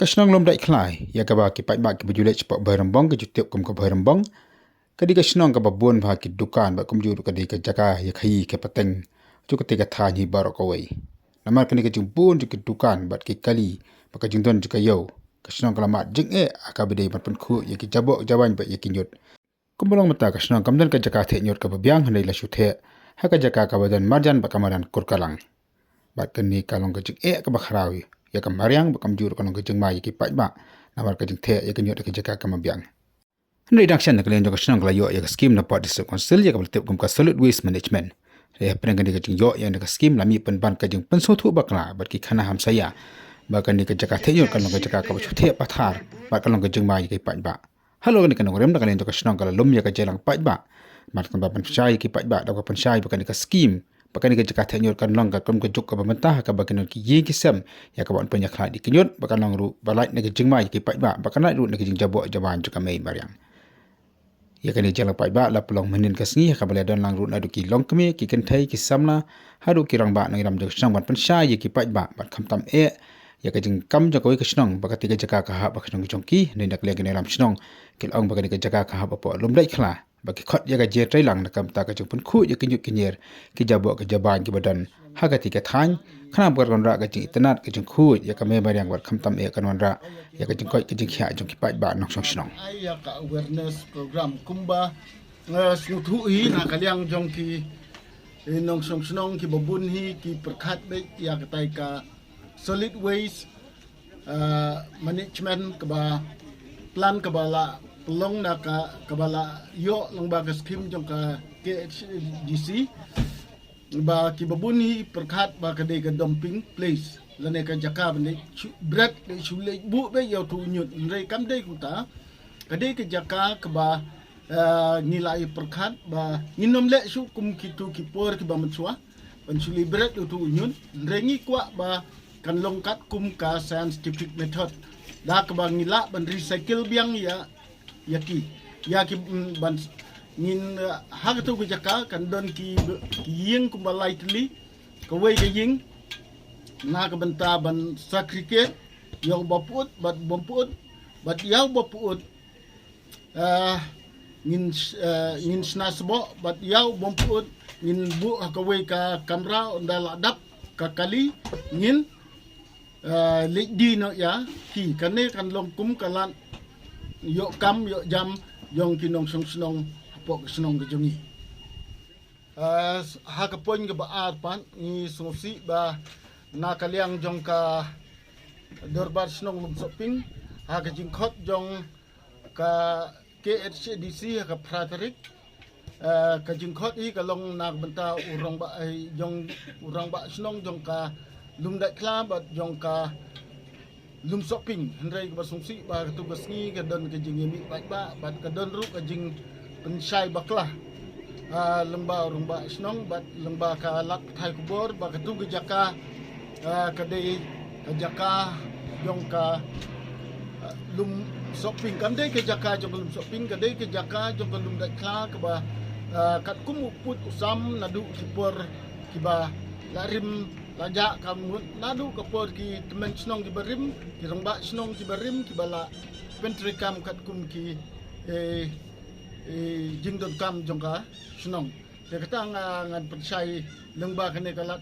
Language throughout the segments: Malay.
Kasnong lom dai khlai ya ka ba ki pai ba ki bujule chpa bhairambong ki jutiap kum ka bhairambong kadi kasnong ka ba bon bha ki dukan ba kum jur kadi ka jaka ya khai ke pateng chu ka te ka tha ni bar ko wei namar kani ka jung bon ki dukan ba ki kali ba ka jung don ka yo kasnong kala ma jing aka bede ban pen khu ya ki jabo jawan ba ya ki nyot kumbolong mata kasnong kamdan ka jaka the nyot ka ba byang hanai la shu the ha ka jaka ka badan marjan ba kamaran kurkalang ba kani kalong ka jing ka ba kharawi ya kam mariang ba kam jur kanong kejeng mai ki pai ba namar kejeng the ya kenyot ke jaka kam biang ndai dakshan nak len jok snang la yo ya scheme na pot district council ya kam tep kum ka solid waste management re preng kan kejeng yo ya na scheme la mi pen ban kejeng pen so thu bakla ba ki khana ham saya ba kan ni ke jaka the yo kanong ke jaka ka chu the pathar ba kanong kejeng mai ki pai ba halo kan kanong rem nak len jok snang kala lum ya ka jelang pai ba mat kan ba pen sai ki pai ba da ka pen sai ba kan ka scheme pakai ni kerja nyot kan long ka kum ke juk ka pemerintah ka bakin ki ye ki sem ya ka ban penyak khla di kenyot bakan long ru balai ne jing mai ki pai ba bakan ru ne jing jabo jaban juk ka mai mariang ya kan ni jala pai ba la pelong menin ka sngi ka bale don lang ru na du ki long kme ki kan thai ki samna haru ki rang ba nang ram jok sang ban pen sha ye ki pai ba ban kham tam ya ka jing kam jakoi ka snong bakati ka jaka ka ha bakang jong ki ne dak le kan ram snong kil ong bakani ka jaka ka ha ba po lum dai khla bagi khot ya ga je trai lang nakam ta ka jupun khu ya kinyu kinyer ki jabo ka jaban ki badan ha ga ti ka than khana bar gon ra ga ji tanat ka jing khu ya ka me bariang war kham tam kan ra ya ka jing koi ki jing khya jong ki pai ba nok song snong ya ka awareness program kumba su thu hi na ka liang jong ki nong song snong ki babun hi ki prakhat be ya ka tai ka solid waste management ka ba plan ka ba la pelong na ka bala yo lang ba ka scheme jong ka KHDC ba ki babuni perkhat ba ka de ka dumping place lane ka jaka bne bread de chule bu be yo tu nyut re kam de ku ta ka de ka jaka ka ba nilai perkhat ba inom le su kum ki tu ki por ki ba mtswa ban chule bread tu nyut re ngi kwa ba kan longkat kum ka scientific method da ka ba ngila ban recycle biang ya ki ban nin hak tu ku jaka kan don ki ying ku balai tli ka wei ka ying na ka banta ban sakrike yo baput bat bomput bat yaw baput nin snasbo bat yaw bomput nin bu ka wei ka kamera ondal adap ka kali nin le di no ya ki kane kan long kum kalan yo kam yo jam yong kinong song snong pok snong ke jongi ha ka pon ke ba arpan ni sosi ba na kaliang jong ka dorbar snong mum shopping ha ka jingkhot jong ka KHDC ka Frederick ka jingkhot i ka long nak benta urang ba jong urang ba snong jong ka lumdat kla ba jong ka lum shopping hendrai ka basungsi ba tu basngi ka don ka jing mi ba ka don ru ka jing pensai bakla lemba rumba snong bat lemba ka lak thai kubor ba ka tu ka jaka ka dei ka jaka yong ka lum shopping kam dei ka jaka jong lum shopping ka dei ka jaka jong lum dat kla ka ba kat kum put usam nadu kipor kiba larim laja kamu nadu kapor ki temen snong ki barim ki rongba snong ki barim ki bala pentri kam kat kum ki jingdon kam jongka snong de kata ngan persai lengba kene kala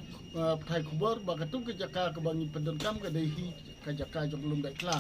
thai khubor ba katu ke jaka ke bangi pendon kam ke dehi ka jaka jong lum dai kla